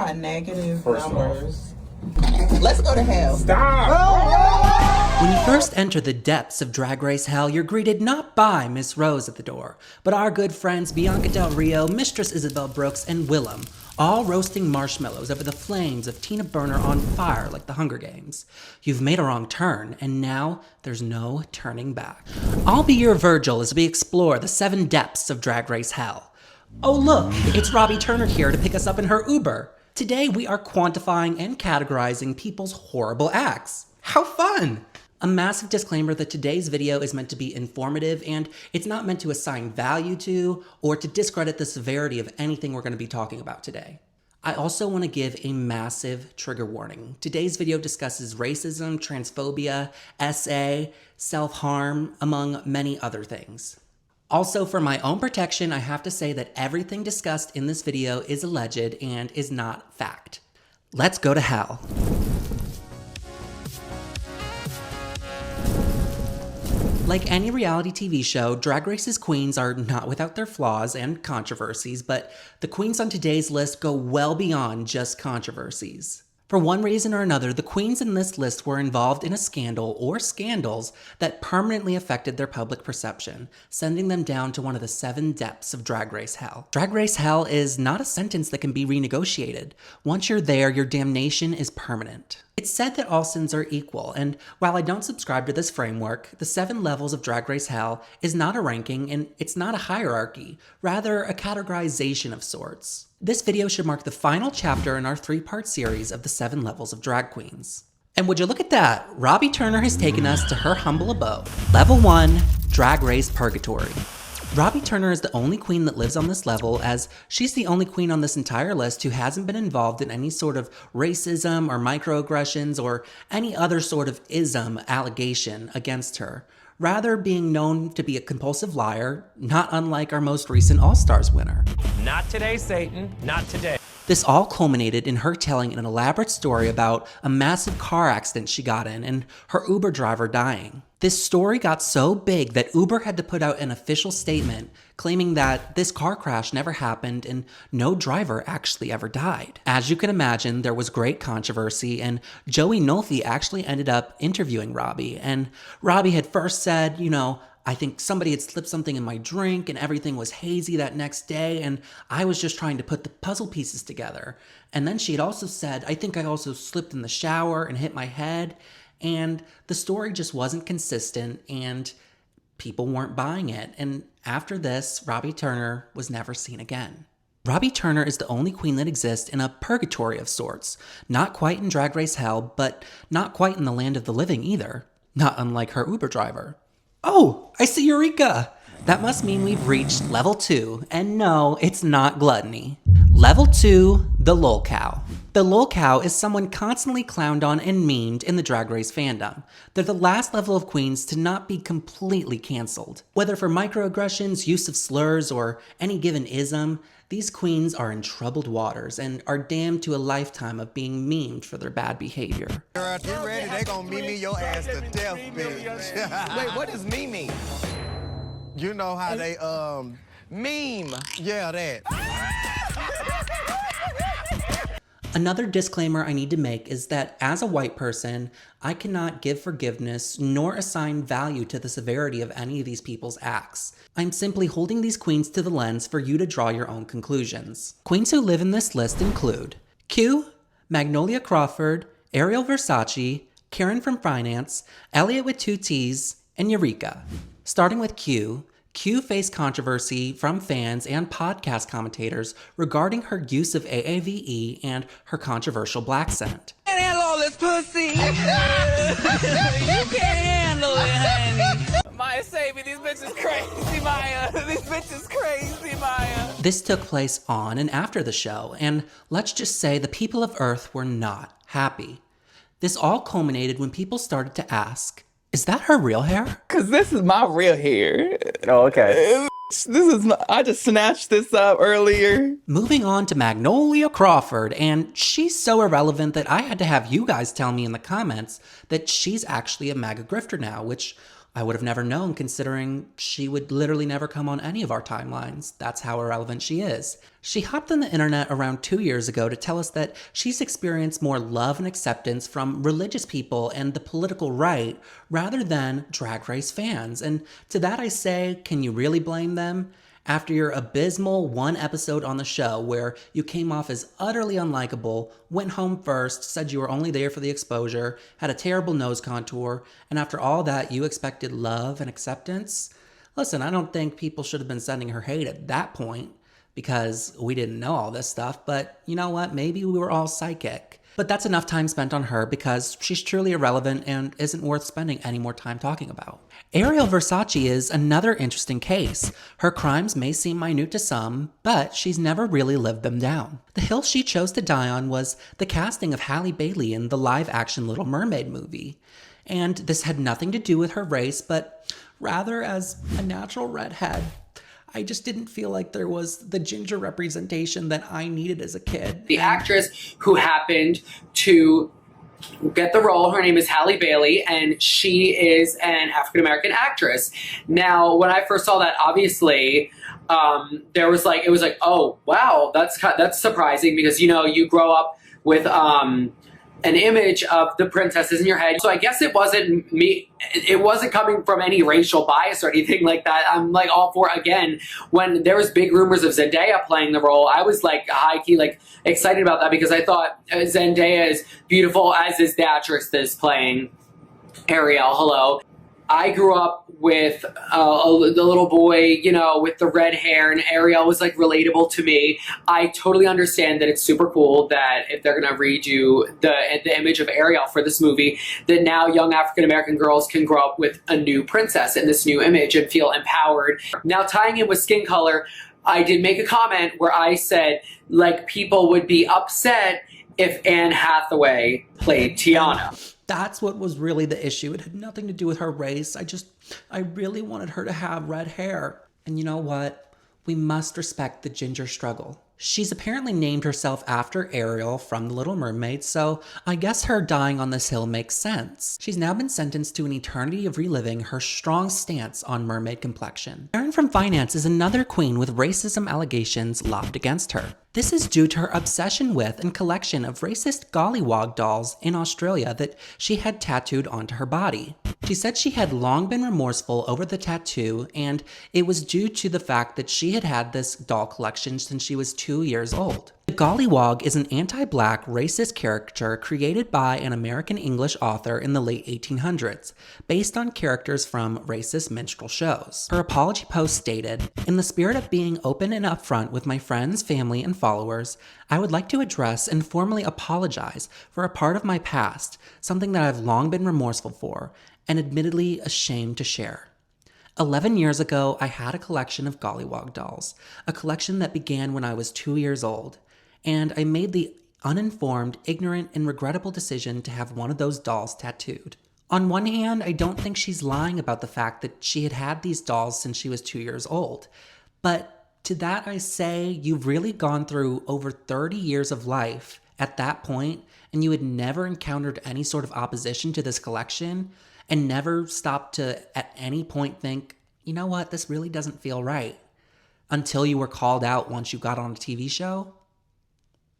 got negative numbers. Let's go to hell. Stop! When you first enter the depths of Drag Race hell, you're greeted not by Miss Rose at the door, but our good friends Bianca Del Rio, Mistress Isabel Brooks, and Willem, all roasting marshmallows over the flames of Tina Burner on fire like the Hunger Games. You've made a wrong turn, and now there's no turning back. I'll be your Virgil as we explore the 7 depths of Drag Race hell. Oh look, it's Robbie Turner here to pick us up in her Uber. Today we are quantifying and categorizing people's horrible acts. How fun! A massive disclaimer that today's video is meant to be informative and it's not meant to assign value to or to discredit the severity of anything we're going to be talking about today. I also want to give a massive trigger warning. Today's video discusses racism, transphobia, SA, self-harm, among many other things. Also, for my own protection, I have to say that everything discussed in this video is alleged and is not fact. Let's go to hell. Like any reality TV show, Drag Race's queens are not without their flaws and controversies, but the queens on today's list go well beyond just controversies. For one reason or another, the queens in this list were involved in a scandal or scandals that permanently affected their public perception, sending them down to one of the 7 depths of Drag Race hell. Drag Race hell is not a sentence that can be renegotiated. Once you're there, your damnation is permanent. It's said that all sins are equal, and while I don't subscribe to this framework, the 7 levels of Drag Race hell is not a ranking and it's not a hierarchy, rather a categorization of sorts. This video should mark the final chapter in our 3-part series of the 7 levels of drag queens. And would you look at that, Robbie Turner has taken us to her humble abode. Level 1, Drag Race Purgatory. Robbie Turner is the only queen that lives on this level, as she's the only queen on this entire list who hasn't been involved in any sort of racism or microaggressions or any other sort of ism allegation against her, rather being known to be a compulsive liar, not unlike our most recent All-Stars winner. Not today, Satan, not today. This all culminated in her telling an elaborate story about a massive car accident she got in and her Uber driver dying. This story got so big that Uber had to put out an official statement claiming that this car crash never happened and no driver actually ever died. As you can imagine, there was great controversy, and Joey Nolfi actually ended up interviewing Robbie, and Robbie had first said, I think somebody had slipped something in my drink and everything was hazy that next day and I was just trying to put the puzzle pieces together. And then she had also said, I think I also slipped in the shower and hit my head. And the story just wasn't consistent and people weren't buying it. And after this, Robbie Turner was never seen again. Robbie Turner is the only queen that exists in a purgatory of sorts. Not quite in Drag Race hell, but not quite in the land of the living either. Not unlike her Uber driver. Oh, I see Eureka! That must mean we've reached level 2, and no, it's not gluttony. Level 2, the lol cow. The lol cow is someone constantly clowned on and memed in the Drag Race fandom. They're the last level of queens to not be completely cancelled. Whether for microaggressions, use of slurs, or any given ism, these queens are in troubled waters and are damned to a lifetime of being memed for their bad behavior. Girl, get ready, they gonna meme your ass to death, bitch. Wait, what is meme? You know how they, Meme. yeah, that. Another disclaimer I need to make is that as a white person, I cannot give forgiveness nor assign value to the severity of any of these people's acts. I'm simply holding these queens to the lens for you to draw your own conclusions. Queens who live in this list include Q, Magnolia Crawford, Ariel Versace, Karen from Finance, Elliot with 2 T's, and Eureka. Starting with Q faced controversy from fans and podcast commentators regarding her use of AAVE and her controversial black scent. Can't handle all this pussy. You can't handle it, honey. Maya, save me. These bitches crazy, Maya. These bitches crazy, Maya. This took place on and after the show, and let's just say the people of Earth were not happy. This all culminated when people started to ask, is that her real hair? Cause this is my real hair. Oh, okay. I just snatched this up earlier. Moving on to Magnolia Crawford, and she's so irrelevant that I had to have you guys tell me in the comments that she's actually a MAGA grifter now, which I would have never known, considering she would literally never come on any of our timelines. That's how irrelevant she is. She hopped on the internet around 2 years ago to tell us that she's experienced more love and acceptance from religious people and the political right rather than Drag Race fans. And to that I say, can you really blame them? After your abysmal one episode on the show where you came off as utterly unlikable, went home first, said you were only there for the exposure, had a terrible nose contour, and after all that you expected love and acceptance? Listen, I don't think people should have been sending her hate at that point because we didn't know all this stuff, but you know what? Maybe we were all psychic. But that's enough time spent on her because she's truly irrelevant and isn't worth spending any more time talking about. Ariel Versace is another interesting case. Her crimes may seem minute to some, but she's never really lived them down. The hill she chose to die on was the casting of Halle Bailey in the live-action Little Mermaid movie. And this had nothing to do with her race, but rather as a natural redhead. I just didn't feel like there was the ginger representation that I needed as a kid. The actress who happened to get the role, her name is Halle Bailey, and she is an African-American actress. Now, when I first saw that, obviously, it was like, oh, wow, that's surprising because, you know, you grow up with an image of the princesses in your head. So I guess it wasn't me. It wasn't coming from any racial bias or anything like that. I'm like all for, again, when there was big rumors of Zendaya playing the role, I was like high key, like excited about that because I thought Zendaya is beautiful, as is the actress that is playing Ariel. Hello. I grew up with the little boy, you know, with the red hair, and Ariel was like relatable to me. I totally understand that it's super cool that if they're gonna redo the image of Ariel for this movie, that now young African-American girls can grow up with a new princess in this new image and feel empowered. Now, tying in with skin color, I did make a comment where I said, like, people would be upset if Anne Hathaway played Tiana. That's what was really the issue. It had nothing to do with her race. I really wanted her to have red hair. And you know what? We must respect the ginger struggle. She's apparently named herself after Ariel from The Little Mermaid, so I guess her dying on this hill makes sense. She's now been sentenced to an eternity of reliving her strong stance on mermaid complexion. Erin from Finance is another queen with racism allegations lobbed against her. This is due to her obsession with and collection of racist gollywog dolls in Australia that she had tattooed onto her body. She said she had long been remorseful over the tattoo, and it was due to the fact that she had had this doll collection since she was 2 years old. The Gollywog is an anti-black racist caricature created by an American English author in the late 1800s, based on characters from racist minstrel shows. Her apology post stated, "In the spirit of being open and upfront with my friends, family, and followers, I would like to address and formally apologize for a part of my past, something that I've long been remorseful for, and admittedly ashamed to share. 11 years ago, I had a collection of Gollywog dolls, a collection that began when I was 2 years old, and I made the uninformed, ignorant, and regrettable decision to have one of those dolls tattooed." On one hand, I don't think she's lying about the fact that she had had these dolls since she was 2 years old, but to that I say, you've really gone through over 30 years of life at that point, and you had never encountered any sort of opposition to this collection, and never stopped to at any point think, you know what, this really doesn't feel right, until you were called out once you got on a TV show?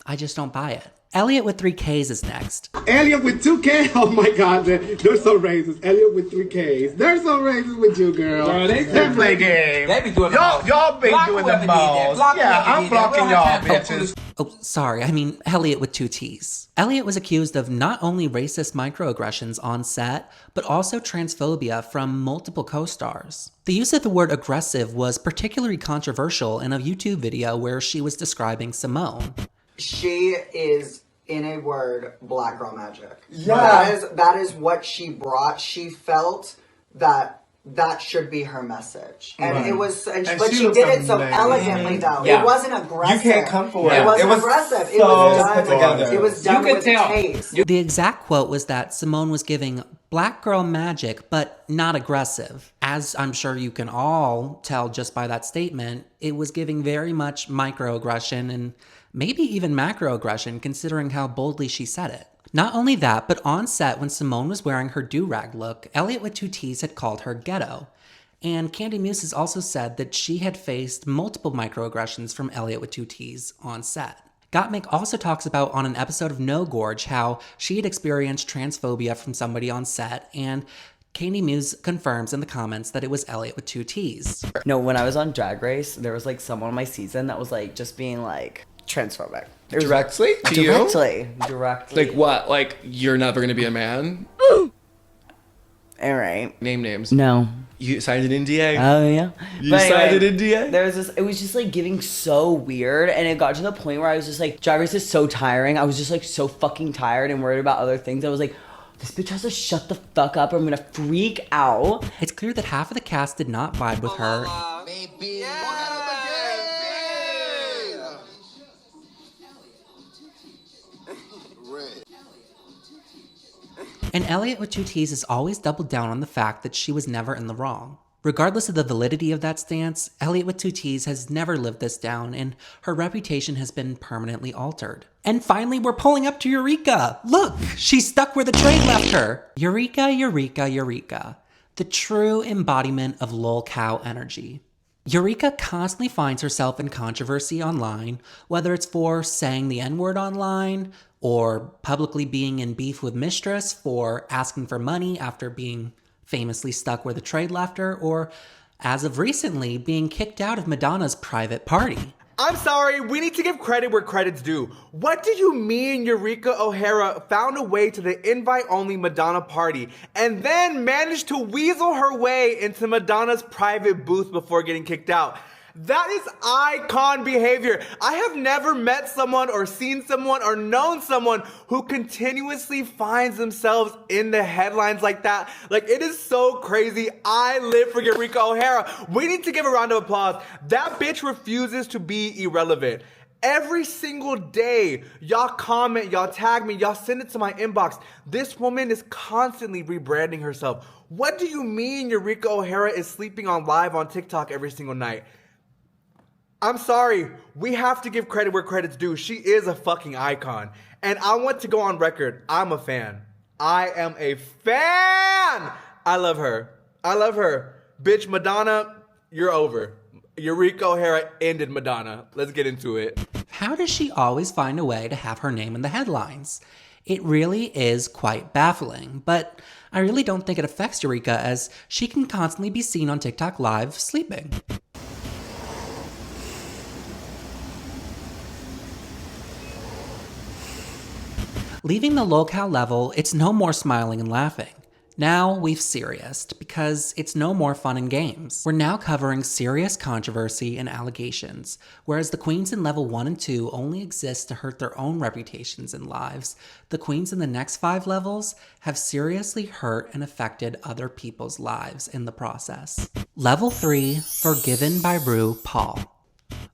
I just don't buy it. Elliot with 3 Ks is next. Elliot with 2 Ks? Oh my God, they're so racist. Elliot with 3 Ks. They're so racist with you, girl. They play games. They be doing Y'all be doing the balls. Yeah, I'm blocking y'all, bitches. Oh, sorry, I mean Elliot with 2 Ts. Elliot was accused of not only racist microaggressions on set, but also transphobia from multiple co-stars. The use of the word aggressive was particularly controversial in a YouTube video where she was describing Simone. She is, in a word, black girl magic. Yeah. That is what she brought. She felt that should be her message. And right. it was, but she did it so elegantly though. Yeah. It wasn't aggressive. You can't come for it. It wasn't It was aggressive. so It was done, put together. it was done with taste. The exact quote was that Simone was giving black girl magic, but not aggressive. As I'm sure you can all tell just by that statement, it was giving very much microaggression and maybe even macroaggression, considering how boldly she said it. Not only that, but on set when Simone was wearing her do-rag look, Elliot with 2Ts had called her ghetto. And Candy Muse has also said that she had faced multiple microaggressions from Elliot with 2Ts on set. Gottmik also talks about on an episode of No Gorge how she had experienced transphobia from somebody on set, and Candy Muse confirms in the comments that it was Elliot with 2Ts. No, when I was on Drag Race, there was like someone on my season that was like just being like transphobic. Directly to you? Directly. Like what? Like you're never gonna be a man? All right. Name names. No. You signed an NDA. Oh yeah. You signed an NDA. There was this. It was just like getting so weird, and it got to the point where I was just like, Drag Race is so tiring. I was just like so fucking tired and worried about other things. I was like, this bitch has to shut the fuck up or I'm gonna freak out. It's clear that half of the cast did not vibe with her. Baby. And Elliot with 2Ts has always doubled down on the fact that she was never in the wrong. Regardless of the validity of that stance, Elliot with 2Ts has never lived this down, and her reputation has been permanently altered. And finally, we're pulling up to Eureka! Look! She's stuck where the train left her! Eureka, Eureka, Eureka. The true embodiment of lol cow energy. Eureka constantly finds herself in controversy online, whether it's for saying the N-word online, or publicly being in beef with Mistress for asking for money after being famously stuck where the trade left her, or as of recently, being kicked out of Madonna's private party. I'm sorry, we need to give credit where credit's due. What do you mean Eureka O'Hara found a way to the invite-only Madonna party and then managed to weasel her way into Madonna's private booth before getting kicked out? That is icon behavior. I have never met someone or seen someone or known someone who continuously finds themselves in the headlines like that. Like, it is so crazy. I live for Eureka O'Hara. We need to give a round of applause. That bitch refuses to be irrelevant. Every single day, y'all comment, y'all tag me, y'all send it to my inbox. This woman is constantly rebranding herself. What do you mean Eureka O'Hara is sleeping on live on TikTok every single night? I'm sorry, we have to give credit where credit's due. She is a fucking icon. And I want to go on record, I'm a fan. I am a fan! I love her. I love her. Bitch, Madonna, you're over. Eureka O'Hara ended Madonna. Let's get into it. How does she always find a way to have her name in the headlines? It really is quite baffling, but I really don't think it affects Eureka as she can constantly be seen on TikTok live sleeping. Leaving the locale level, it's no more smiling and laughing. Now we've serioused, because it's no more fun and games. We're now covering serious controversy and allegations, whereas the queens in level 1 and 2 only exist to hurt their own reputations and lives. The queens in the next 5 levels have seriously hurt and affected other people's lives in the process. Level 3, Forgiven by RuPaul.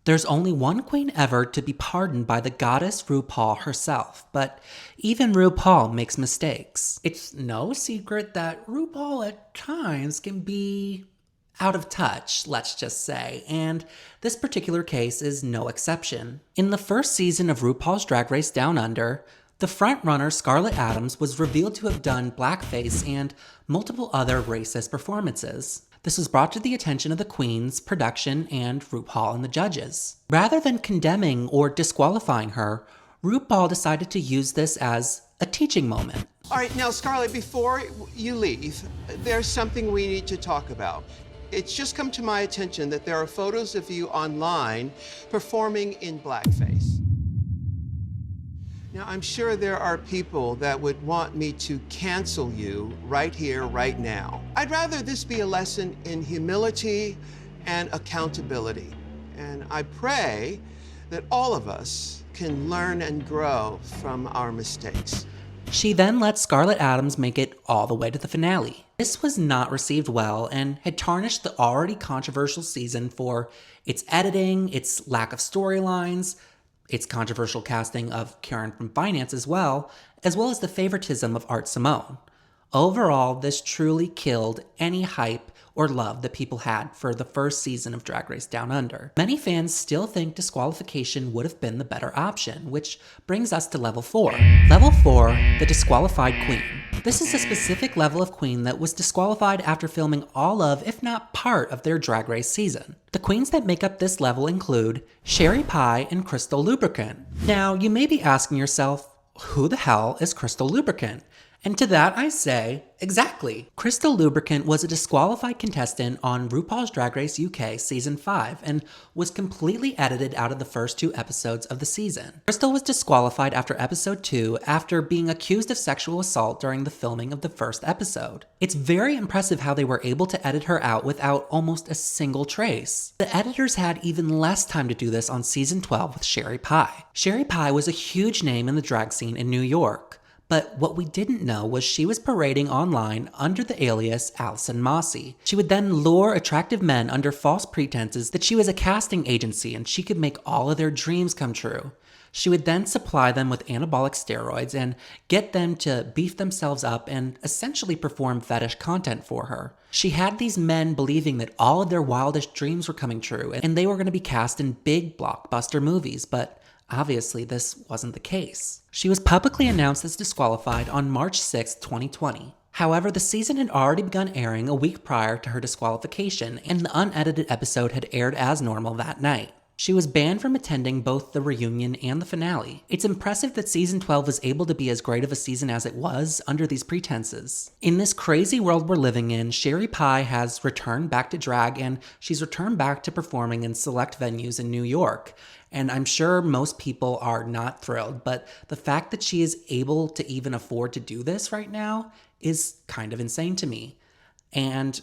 There's only one queen ever to be pardoned by the goddess RuPaul herself, but even RuPaul makes mistakes. It's no secret that RuPaul at times can be out of touch, let's just say, and this particular case is no exception. In the first season of RuPaul's Drag Race Down Under, the frontrunner Scarlett Adams was revealed to have done blackface and multiple other racist performances. This was brought to the attention of the queens, production, and RuPaul and the judges. Rather than condemning or disqualifying her, RuPaul decided to use this as a teaching moment. All right, now, Scarlett, before you leave, there's something we need to talk about. It's just come to my attention that there are photos of you online performing in blackface. Now, I'm sure there are people that would want me to cancel you right here, right now. I'd rather this be a lesson in humility and accountability. And I pray that all of us can learn and grow from our mistakes. She then let Scarlett Adams make it all the way to the finale. This was not received well and had tarnished the already controversial season for its editing, its lack of storylines, its controversial casting of Karen from Finance as well as the favoritism of Art Simone. Overall, this truly killed any hype or love that people had for the first season of Drag Race Down Under. Many fans still think disqualification would have been the better option, which brings us to level 4. Level 4, the disqualified queen. This is a specific level of queen that was disqualified after filming all of, if not part of, their Drag Race season. The queens that make up this level include Sherry Pie and Crystal Lubricant. Now, you may be asking yourself, who the hell is Crystal Lubricant? And to that I say, exactly. Crystal Lubricant was a disqualified contestant on RuPaul's Drag Race UK Season 5 and was completely edited out of the first 2 episodes of the season. Crystal was disqualified after episode 2 after being accused of sexual assault during the filming of the first episode. It's very impressive how they were able to edit her out without almost a single trace. The editors had even less time to do this on Season 12 with Sherry Pie. Sherry Pie was a huge name in the drag scene in New York. But what we didn't know was she was parading online under the alias Allison Mossy. She would then lure attractive men under false pretenses that she was a casting agency and she could make all of their dreams come true. She would then supply them with anabolic steroids and get them to beef themselves up and essentially perform fetish content for her. She had these men believing that all of their wildest dreams were coming true and they were going to be cast in big blockbuster movies, but obviously, this wasn't the case. She was publicly announced as disqualified on March 6, 2020. However, the season had already begun airing a week prior to her disqualification, and the unedited episode had aired as normal that night. She was banned from attending both the reunion and the finale. It's impressive that season 12 was able to be as great of a season as it was under these pretenses. In this crazy world we're living in, Sherry Pie has returned back to drag and she's returned back to performing in select venues in New York. And I'm sure most people are not thrilled, but the fact that she is able to even afford to do this right now is kind of insane to me. And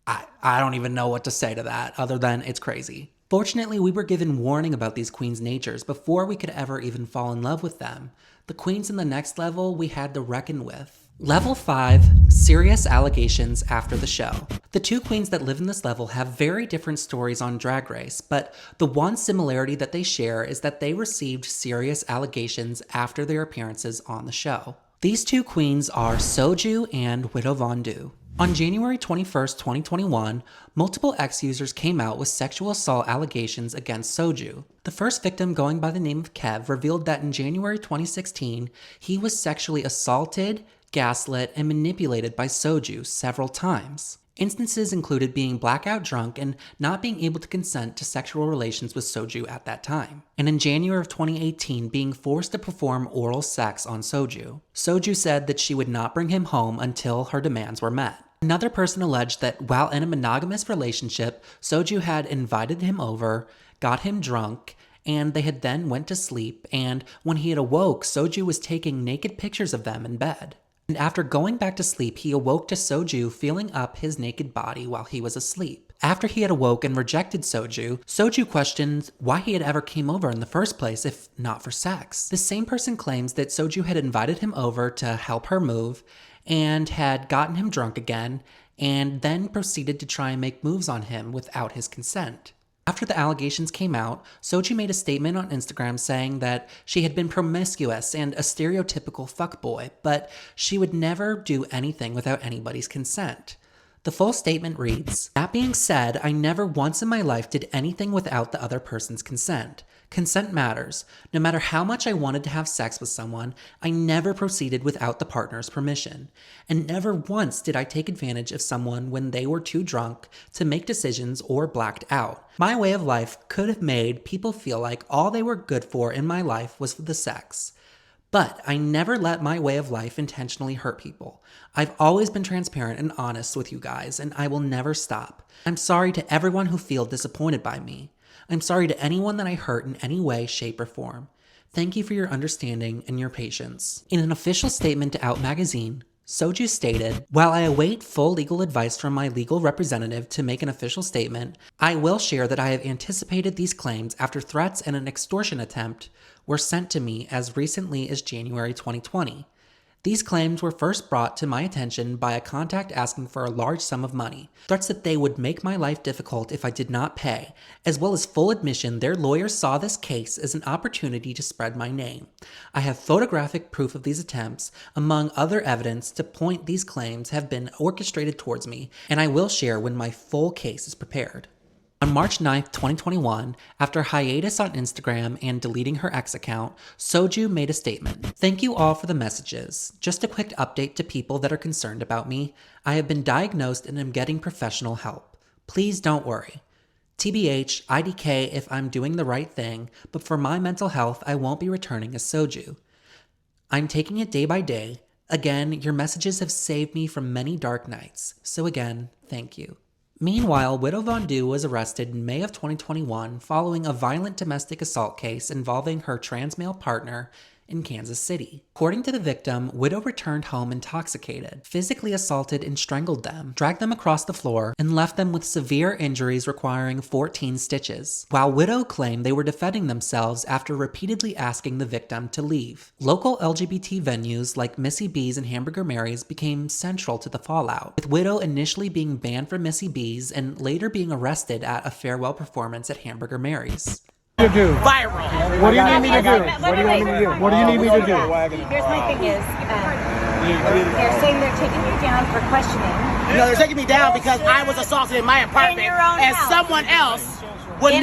I don't even know what to say to that other than it's crazy. Fortunately, we were given warning about these queens' natures before we could ever even fall in love with them. The queens in the next level we had to reckon with. Level 5, serious allegations after the show. The 2 queens that live in this level have very different stories on Drag Race, but the one similarity that they share is that they received serious allegations after their appearances on the show. These 2 queens are Soju and Widow Von Du. On January 21st, 2021, multiple ex-users came out with sexual assault allegations against Soju. The first victim, going by the name of Kev, revealed that in January 2016, he was sexually assaulted, gaslit, and manipulated by Soju several times. Instances included being blackout drunk and not being able to consent to sexual relations with Soju at that time. And in January of 2018, being forced to perform oral sex on Soju. Soju said that she would not bring him home until her demands were met. Another person alleged that while in a monogamous relationship, Soju had invited him over, got him drunk, and they had then went to sleep, and when he had awoke, Soju was taking naked pictures of them in bed. And after going back to sleep, he awoke to Soju feeling up his naked body while he was asleep. After he had awoke and rejected Soju, Soju questioned why he had ever came over in the first place if not for sex. The same person claims that Soju had invited him over to help her move and had gotten him drunk again and then proceeded to try and make moves on him without his consent. After the allegations came out, Soju made a statement on Instagram saying that she had been promiscuous and a stereotypical fuckboy, but she would never do anything without anybody's consent. The full statement reads, "That being said, I never once in my life did anything without the other person's consent. Consent matters. No matter how much I wanted to have sex with someone, I never proceeded without the partner's permission. And never once did I take advantage of someone when they were too drunk to make decisions or blacked out. My way of life could have made people feel like all they were good for in my life was the sex. But I never let my way of life intentionally hurt people. I've always been transparent and honest with you guys, and I will never stop. I'm sorry to everyone who feels disappointed by me. I'm sorry to anyone that I hurt in any way, shape, or form. Thank you for your understanding and your patience." In an official statement to Out Magazine, Soju stated, "While I await full legal advice from my legal representative to make an official statement, I will share that I have anticipated these claims after threats and an extortion attempt were sent to me as recently as January 2020. These claims were first brought to my attention by a contact asking for a large sum of money, threats that they would make my life difficult if I did not pay, as well as full admission their lawyers saw this case as an opportunity to spread my name. I have photographic proof of these attempts, among other evidence to point these claims have been orchestrated towards me, and I will share when my full case is prepared. On March 9th, 2021, after hiatus on Instagram and deleting her ex account, Soju made a statement. Thank you all for the messages. Just a quick update to people that are concerned about me. I have been diagnosed and am getting professional help. Please don't worry. TBH, IDK if I'm doing the right thing, but for my mental health, I won't be returning as Soju. I'm taking it day by day. Again, your messages have saved me from many dark nights. So again, thank you. Meanwhile, Widow Von Du was arrested in May of 2021 following a violent domestic assault case involving her trans male partner in Kansas City. According to the victim, Widow returned home intoxicated, physically assaulted and strangled them, dragged them across the floor, and left them with severe injuries requiring 14 stitches. While Widow claimed they were defending themselves after repeatedly asking the victim to leave. Local LGBT venues like Missy B's and Hamburger Mary's became central to the fallout, with Widow initially being banned from Missy B's and later being arrested at a farewell performance at Hamburger Mary's. Viral. What do you need me to do? What do you want me to do? What do you need me to do? Here's my thing is, they're saying they're taking you down for questioning. No, they're taking me down because I was assaulted in my apartment, In your own and house. someone else would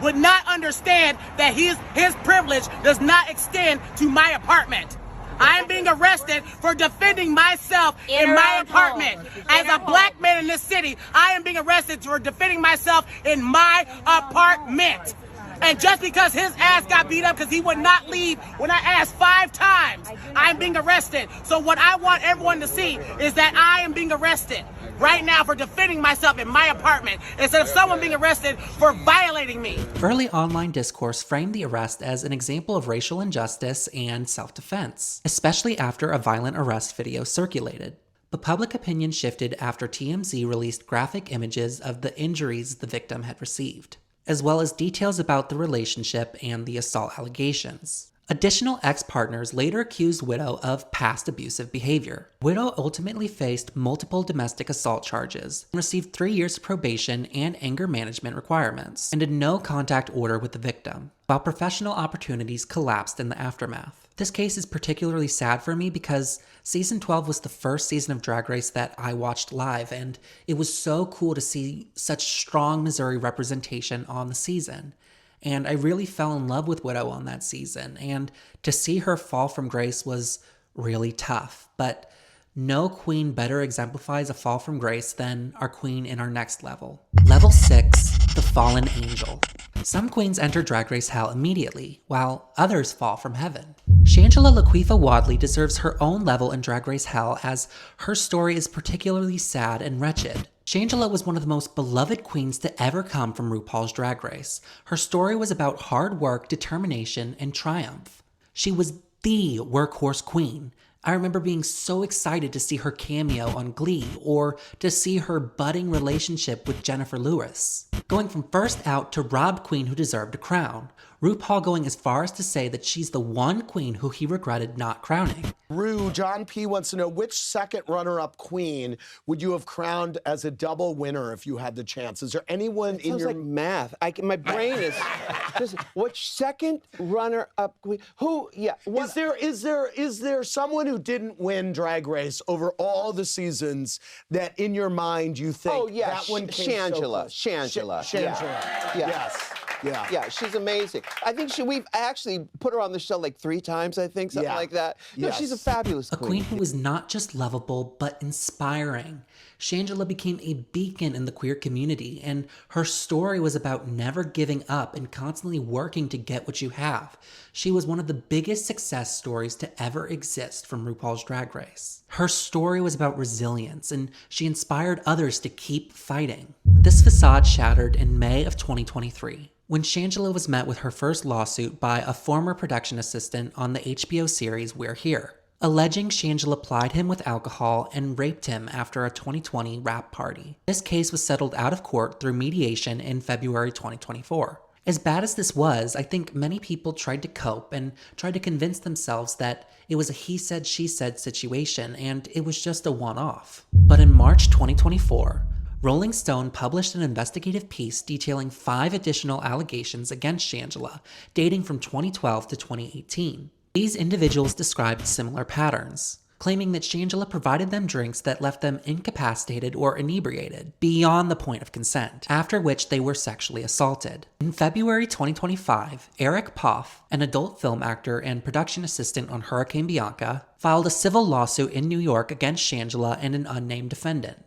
would not understand that his privilege does not extend to my apartment. I am being arrested for defending myself in my apartment. As a black man in this city, I am being arrested for defending myself in my apartment. And just because his ass got beat up because he would not leave when I asked 5 times, I'm being arrested. So what I want everyone to see is that I am being arrested right now for defending myself in my apartment instead of someone being arrested for violating me. Early online discourse framed the arrest as an example of racial injustice and self-defense, especially after a violent arrest video circulated. But public opinion shifted after TMZ released graphic images of the injuries the victim had received, as well as details about the relationship and the assault allegations. Additional ex-partners later accused Widow of past abusive behavior. Widow ultimately faced multiple domestic assault charges, and received 3 years of probation and anger management requirements, and a no-contact order with the victim, while professional opportunities collapsed in the aftermath. This case is particularly sad for me because season 12 was the first season of Drag Race that I watched live, and it was so cool to see such strong Missouri representation on the season. And I really fell in love with Widow on that season, and to see her fall from grace was really tough. But no queen better exemplifies a fall from grace than our queen in our next level. Level 6, the Fallen Angel. Some queens enter Drag Race hell immediately, while others fall from heaven. Shangela Laquifa Wadley deserves her own level in Drag Race hell, as her story is particularly sad and wretched. Shangela was one of the most beloved queens to ever come from RuPaul's Drag Race. Her story was about hard work, determination, and triumph. She was the workhorse queen. I remember being so excited to see her cameo on Glee, or to see her budding relationship with Jennifer Lewis. Going from first out to robbed queen who deserved a crown. RuPaul going as far as to say that she's the one queen who he regretted not crowning. John P. wants to know, which second runner-up queen would you have crowned as a double winner if you had the chance? Is there anyone in your... like math. My brain is just, which second runner-up queen? Who, yeah. What, is there someone who didn't win Drag Race over all the seasons that in your mind you think, oh, yeah, that one came Shangela. Shangela. Yeah. Yes. Yeah. Yeah, she's amazing. I think we've actually put her on the show like 3 times, I think, something like that. No, she's a fabulous queen. A queen who was not just lovable, but inspiring. Shangela became a beacon in the queer community, and her story was about never giving up and constantly working to get what you have. She was one of the biggest success stories to ever exist from RuPaul's Drag Race. Her story was about resilience, and she inspired others to keep fighting. This facade shattered in May of 2023. When Shangela was met with her first lawsuit by a former production assistant on the HBO series We're Here, alleging Shangela plied him with alcohol and raped him after a 2020 wrap party. This case was settled out of court through mediation in February 2024. As bad as this was, I think many people tried to cope and tried to convince themselves that it was a he said, she said situation and it was just a one-off. But in March 2024, Rolling Stone published an investigative piece detailing 5 additional allegations against Shangela, dating from 2012 to 2018. These individuals described similar patterns, claiming that Shangela provided them drinks that left them incapacitated or inebriated, beyond the point of consent, after which they were sexually assaulted. In February 2025, Eric Poff, an adult film actor and production assistant on Hurricane Bianca, filed a civil lawsuit in New York against Shangela and an unnamed defendant.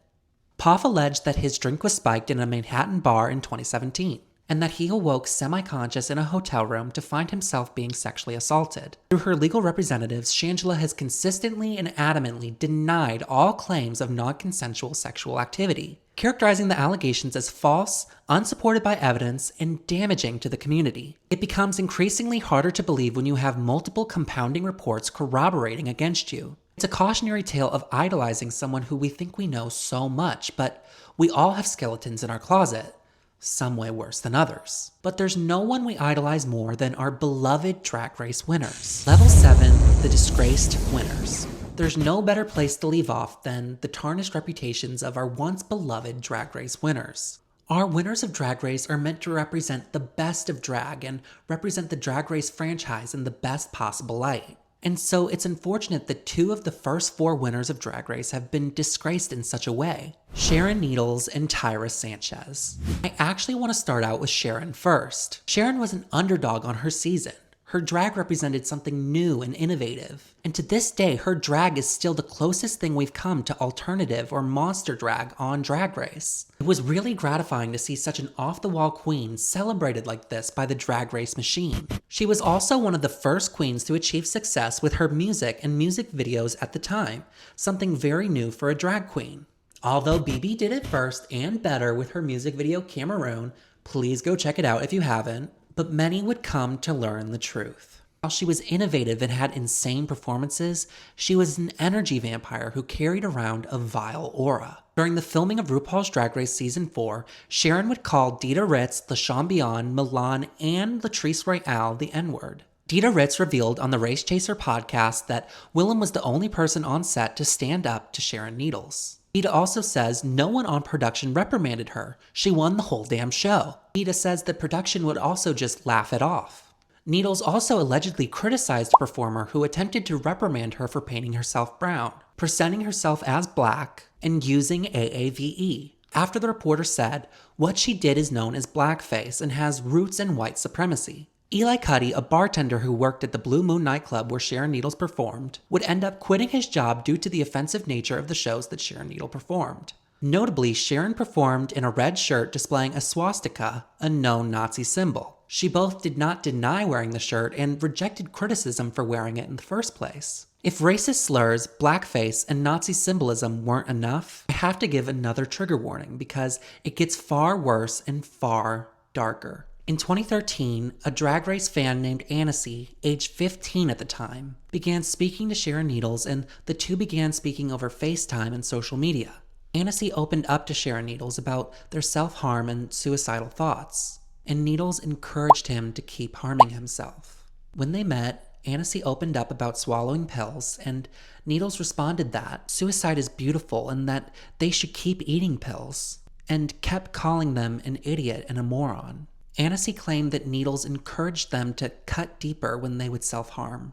Poff alleged that his drink was spiked in a Manhattan bar in 2017, and that he awoke semi-conscious in a hotel room to find himself being sexually assaulted. Through her legal representatives, Shangela has consistently and adamantly denied all claims of non-consensual sexual activity, characterizing the allegations as false, unsupported by evidence, and damaging to the community. It becomes increasingly harder to believe when you have multiple compounding reports corroborating against you. It's a cautionary tale of idolizing someone who we think we know so much, but we all have skeletons in our closet. Some way worse than others. But there's no one we idolize more than our beloved Drag Race winners. Level 7, the disgraced winners. There's no better place to leave off than the tarnished reputations of our once beloved Drag Race winners. Our winners of Drag Race are meant to represent the best of drag and represent the Drag Race franchise in the best possible light. And so it's unfortunate that 2 of the first 4 winners of Drag Race have been disgraced in such a way. Sharon Needles and Tyra Sanchez. I actually want to start out with Sharon first. Sharon was an underdog on her season. Her drag represented something new and innovative. And to this day, her drag is still the closest thing we've come to alternative or monster drag on Drag Race. It was really gratifying to see such an off-the-wall queen celebrated like this by the Drag Race machine. She was also one of the first queens to achieve success with her music and music videos at the time, something very new for a drag queen. Although BB did it first and better with her music video Cameroon, please go check it out if you haven't, but many would come to learn the truth. While she was innovative and had insane performances, she was an energy vampire who carried around a vile aura. During the filming of RuPaul's Drag Race Season 4, Sharon would call Dita Ritz, LaShawn Beyond, Milan, and Latrice Royale the N-word. Dita Ritz revealed on the Race Chaser podcast that Willem was the only person on set to stand up to Sharon Needles. Dita also says no one on production reprimanded her. She won the whole damn show. Dita says that production would also just laugh it off. Needles also allegedly criticized a performer who attempted to reprimand her for painting herself brown, presenting herself as black, and using AAVE. After the reporter said, what she did is known as blackface and has roots in white supremacy. Eli Cuddy, a bartender who worked at the Blue Moon nightclub where Sharon Needles performed, would end up quitting his job due to the offensive nature of the shows that Sharon Needles performed. Notably, Sharon performed in a red shirt displaying a swastika, a known Nazi symbol. She both did not deny wearing the shirt and rejected criticism for wearing it in the first place. If racist slurs, blackface, and Nazi symbolism weren't enough, I have to give another trigger warning because it gets far worse and far darker. In 2013, a Drag Race fan named Annecy, aged 15 at the time, began speaking to Sharon Needles, and the two began speaking over FaceTime and social media. Annecy opened up to Sharon Needles about their self-harm and suicidal thoughts, and Needles encouraged him to keep harming himself. When they met, Annecy opened up about swallowing pills, and Needles responded that suicide is beautiful and that they should keep eating pills, and kept calling them an idiot and a moron. Annecy claimed that Needles encouraged them to cut deeper when they would self-harm.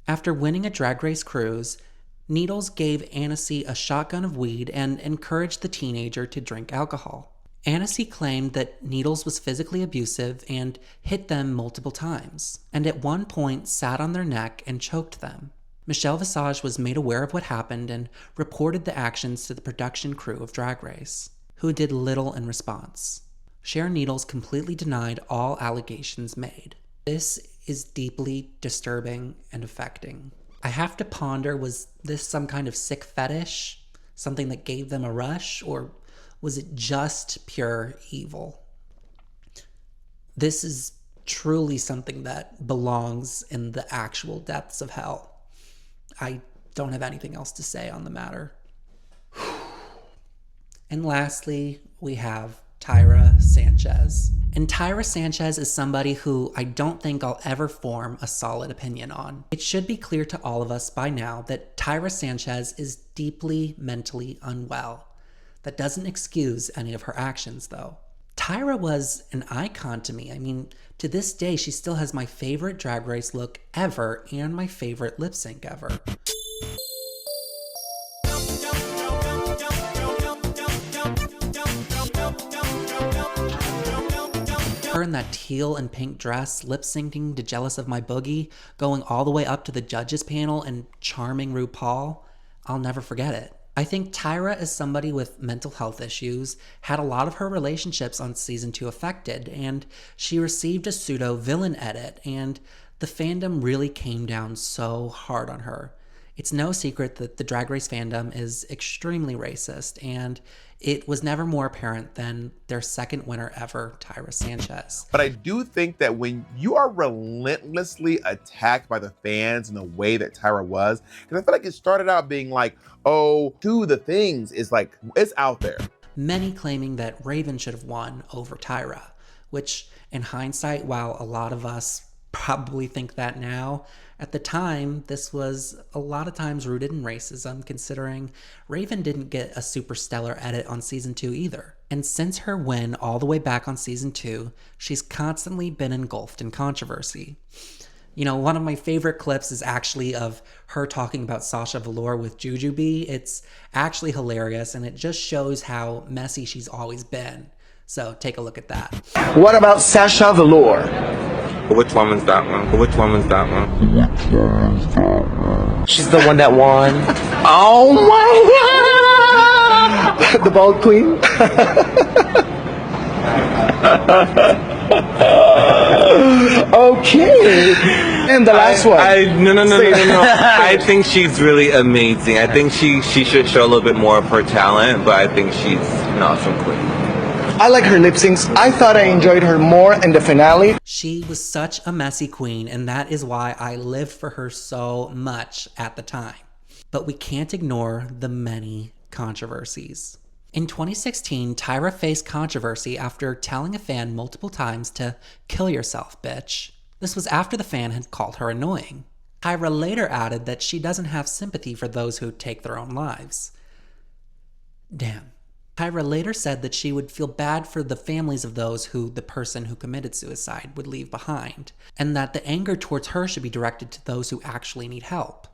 After winning a Drag Race cruise, Needles gave Annecy a shotgun of weed and encouraged the teenager to drink alcohol. Annecy claimed that Needles was physically abusive and hit them multiple times, and at one point sat on their neck and choked them. Michelle Visage was made aware of what happened and reported the actions to the production crew of Drag Race, who did little in response. Sharon Needles completely denied all allegations made. This is deeply disturbing and affecting. I have to ponder, was this some kind of sick fetish? Something that gave them a rush? Or was it just pure evil? This is truly something that belongs in the actual depths of hell. I don't have anything else to say on the matter. And lastly, we have Tyra Sanchez. And Tyra Sanchez is somebody who I don't think I'll ever form a solid opinion on. It should be clear to all of us by now that Tyra Sanchez is deeply mentally unwell. That doesn't excuse any of her actions, though. Tyra was an icon to me. I mean, to this day, she still has my favorite Drag Race look ever and my favorite lip sync ever. Her in that teal and pink dress, lip syncing to Jealous of My Boogie, going all the way up to the judges panel and charming RuPaul, I'll never forget it. I think Tyra is somebody with mental health issues, had a lot of her relationships on season 2 affected, and she received a pseudo villain edit, and the fandom really came down so hard on her. It's no secret that the Drag Race fandom is extremely racist, and it was never more apparent than their second winner ever, Tyra Sanchez. But I do think that when you are relentlessly attacked by the fans in the way that Tyra was, because I feel like it started out being like, oh, do the things is like, it's out there. Many claiming that Raven should have won over Tyra, which in hindsight, while a lot of us probably think that now, at the time, this was a lot of times rooted in racism, considering Raven didn't get a super stellar edit on season 2 either. And since her win all the way back on season 2, she's constantly been engulfed in controversy. You know, one of my favorite clips is actually of her talking about Sasha Velour with Jujubee. It's actually hilarious, and it just shows how messy she's always been. So take a look at that. What about Sasha Velour? Which woman's that one? Which woman's that one? She's the one that won. Oh my God! The bald queen? Okay. And the last one. No. I think she's really amazing. I think she should show a little bit more of her talent, but I think she's an awesome queen. I like her lip syncs. I thought I enjoyed her more in the finale. She was such a messy queen, and that is why I lived for her so much at the time. But we can't ignore the many controversies. In 2016, Tyra faced controversy after telling a fan multiple times to kill yourself, bitch. This was after the fan had called her annoying. Tyra later added that she doesn't have sympathy for those who take their own lives. Damn. Tyra later said that she would feel bad for the families of those who the person who committed suicide would leave behind, and that the anger towards her should be directed to those who actually need help.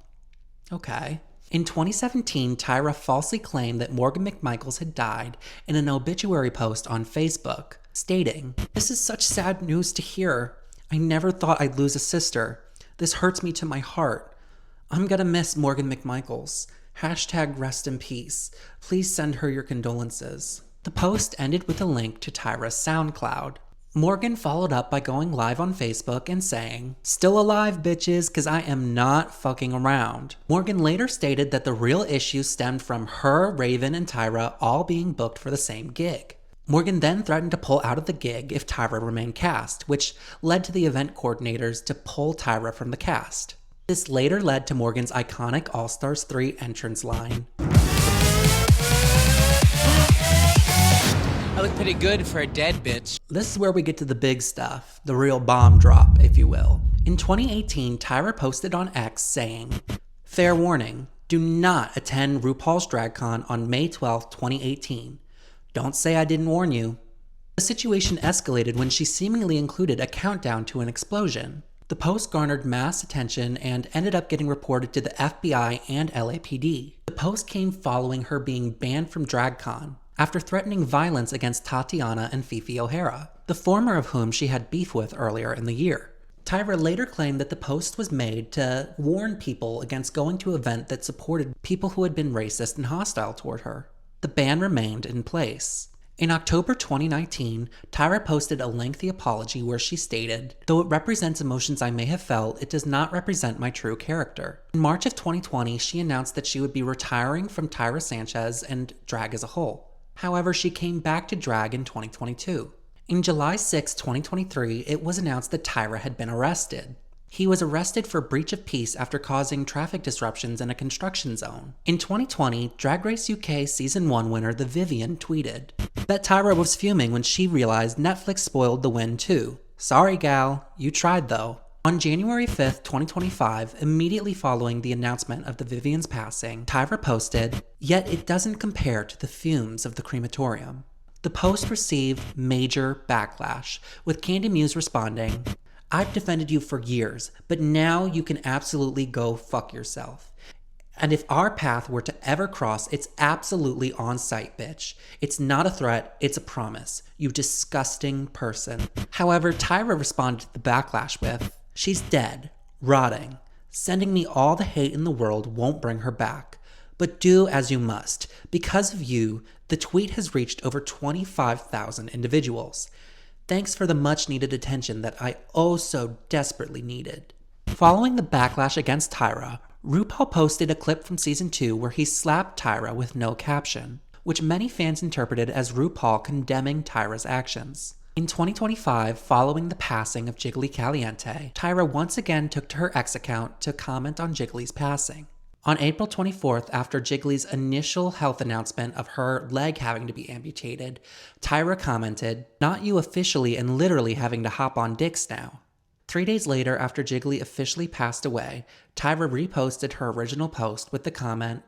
Okay. In 2017, Tyra falsely claimed that Morgan McMichaels had died in an obituary post on Facebook, stating, "This is such sad news to hear. I never thought I'd lose a sister. This hurts me to my heart. I'm gonna miss Morgan McMichaels. Hashtag rest in peace. Please send her your condolences." The post ended with a link to Tyra's SoundCloud. Morgan followed up by going live on Facebook and saying, "Still alive, bitches, cause I am not fucking around." Morgan later stated that the real issue stemmed from her, Raven, and Tyra all being booked for the same gig. Morgan then threatened to pull out of the gig if Tyra remained cast, which led to the event coordinators to pull Tyra from the cast. This later led to Morgan's iconic All Stars 3 entrance line. I look pretty good for a dead bitch. This is where we get to the big stuff, the real bomb drop, if you will. In 2018, Tyra posted on X saying, "Fair warning, do not attend RuPaul's DragCon on May 12, 2018. Don't say I didn't warn you." The situation escalated when she seemingly included a countdown to an explosion. The post garnered mass attention and ended up getting reported to the FBI and LAPD. The post came following her being banned from DragCon after threatening violence against Tatiana and Fifi O'Hara, the former of whom she had beef with earlier in the year. Tyra later claimed that the post was made to warn people against going to an event that supported people who had been racist and hostile toward her. The ban remained in place. In October 2019, Tyra posted a lengthy apology where she stated, "Though it represents emotions I may have felt, it does not represent my true character." In March of 2020, she announced that she would be retiring from Tyra Sanchez and drag as a whole. However, she came back to drag in 2022. In July 6, 2023, it was announced that Tyra had been arrested. He was arrested for breach of peace after causing traffic disruptions in a construction zone. In 2020, Drag Race UK Season 1 winner The Vivian tweeted, "Bet Tyra was fuming when she realized Netflix spoiled the win too. Sorry gal, you tried though." On January 5th, 2025, immediately following the announcement of the Vivian's passing, Tyra posted, "Yet it doesn't compare to the fumes of the crematorium." The post received major backlash, with Candy Muse responding, "I've defended you for years, but now you can absolutely go fuck yourself. And if our path were to ever cross, it's absolutely on sight, bitch. It's not a threat, it's a promise. You disgusting person." However, Tyra responded to the backlash with, "She's dead, rotting. Sending me all the hate in the world won't bring her back. But do as you must. Because of you, the tweet has reached over 25,000 individuals. Thanks for the much needed attention that I oh so desperately needed." Following the backlash against Tyra, RuPaul posted a clip from season 2 where he slapped Tyra with no caption, which many fans interpreted as RuPaul condemning Tyra's actions. In 2025, following the passing of Jiggly Caliente, Tyra once again took to her X account to comment on Jiggly's passing. On April 24th, after Jiggly's initial health announcement of her leg having to be amputated, Tyra commented, "Not you officially and literally having to hop on dicks now." 3 days later, after Jiggly officially passed away, Tyra reposted her original post with the comment,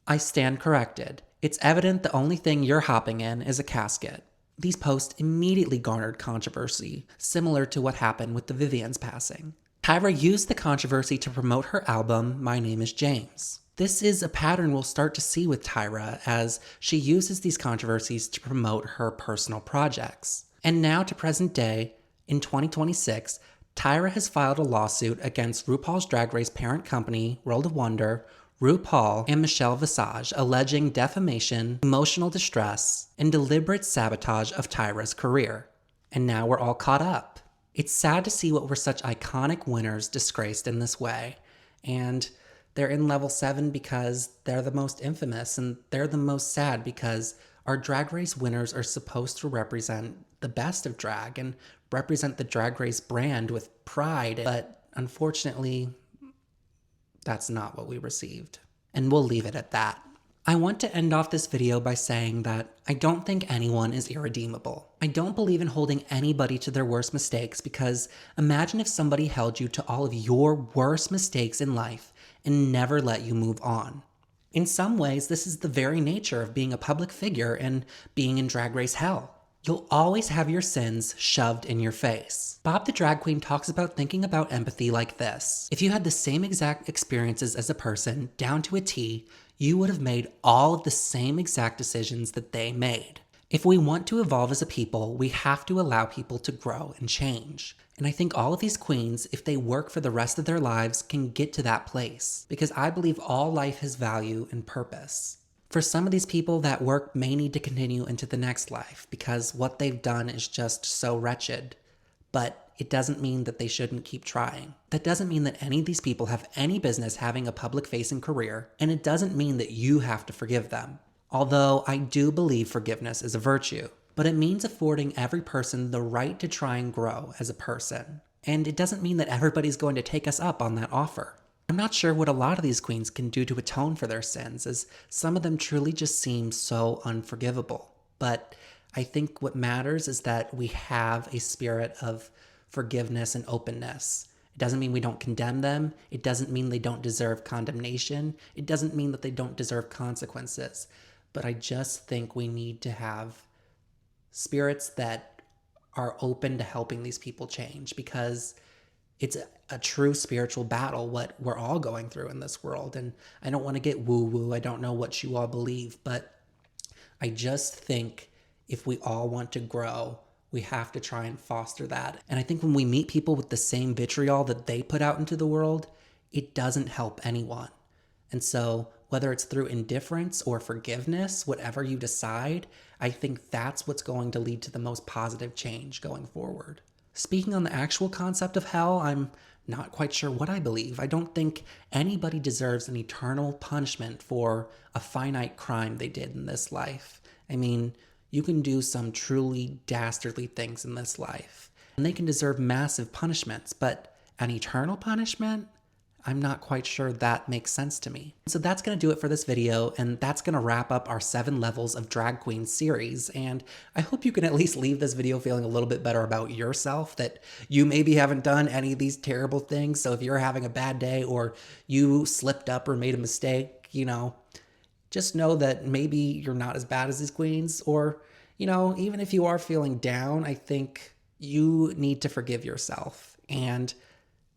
"I stand corrected. It's evident the only thing you're hopping in is a casket." These posts immediately garnered controversy, similar to what happened with the Vivian's passing. Tyra used the controversy to promote her album, My Name is James. This is a pattern we'll start to see with Tyra as she uses these controversies to promote her personal projects. And now to present day, in 2026, Tyra has filed a lawsuit against RuPaul's Drag Race parent company, World of Wonder, RuPaul, and Michelle Visage, alleging defamation, emotional distress, and deliberate sabotage of Tyra's career. And now we're all caught up. It's sad to see what were such iconic winners disgraced in this way. And they're in level 7 because they're the most infamous, and they're the most sad because our Drag Race winners are supposed to represent the best of drag and represent the Drag Race brand with pride. But unfortunately, that's not what we received. And we'll leave it at that. I want to end off this video by saying that I don't think anyone is irredeemable. I don't believe in holding anybody to their worst mistakes because imagine if somebody held you to all of your worst mistakes in life and never let you move on. In some ways, this is the very nature of being a public figure and being in Drag Race hell. You'll always have your sins shoved in your face. Bob the Drag Queen talks about thinking about empathy like this. If you had the same exact experiences as a person, down to a T, you would have made all of the same exact decisions that they made. If we want to evolve as a people, we have to allow people to grow and change. And I think all of these queens, if they work for the rest of their lives, can get to that place. Because I believe all life has value and purpose. For some of these people, that work may need to continue into the next life because what they've done is just so wretched. But it doesn't mean that they shouldn't keep trying. That doesn't mean that any of these people have any business having a public-facing career, and it doesn't mean that you have to forgive them. Although I do believe forgiveness is a virtue, but it means affording every person the right to try and grow as a person. And it doesn't mean that everybody's going to take us up on that offer. I'm not sure what a lot of these queens can do to atone for their sins, as some of them truly just seem so unforgivable. But I think what matters is that we have a spirit of forgiveness and openness. It doesn't mean we don't condemn them. It doesn't mean they don't deserve condemnation. It doesn't mean that they don't deserve consequences. But I just think we need to have spirits that are open to helping these people change, because it's a true spiritual battle, what we're all going through in this world. And I don't want to get woo-woo. I don't know what you all believe, but I just think if we all want to grow, we have to try and foster that. And I think when we meet people with the same vitriol that they put out into the world, it doesn't help anyone. And so whether it's through indifference or forgiveness, whatever you decide, I think that's what's going to lead to the most positive change going forward. Speaking on the actual concept of hell, I'm not quite sure what I believe. I don't think anybody deserves an eternal punishment for a finite crime they did in this life. I mean, you can do some truly dastardly things in this life, and they can deserve massive punishments, but An eternal punishment? I'm not quite sure that makes sense to me. So that's gonna do it for this video, and that's gonna wrap up our 7 levels of drag queen series. And I hope you can at least leave this video feeling a little bit better about yourself, that you maybe haven't done any of these terrible things. So if you're having a bad day or you slipped up or made a mistake, you know, just know that maybe you're not as bad as these queens. Or, you know, even if you are feeling down, I think you need to forgive yourself. And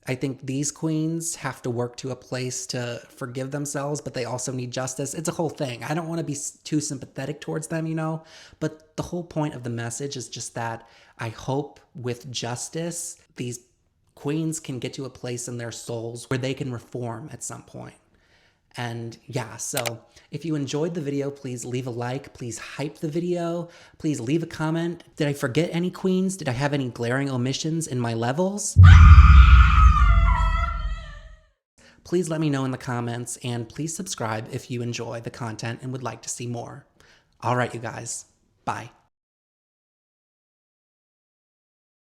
I think these queens have to work to a place to forgive themselves, but they also need justice. It's a whole thing. I don't want to be too sympathetic towards them, you know, but the whole point of the message is just that I hope with justice, these queens can get to a place in their souls where they can reform at some point. And yeah, so if you enjoyed the video, please leave a like, please hype the video, please leave a comment. Did I forget any queens? Did I have any glaring omissions in my levels? Please let me know in the comments, and please subscribe if you enjoy the content and would like to see more. All right, you guys. Bye.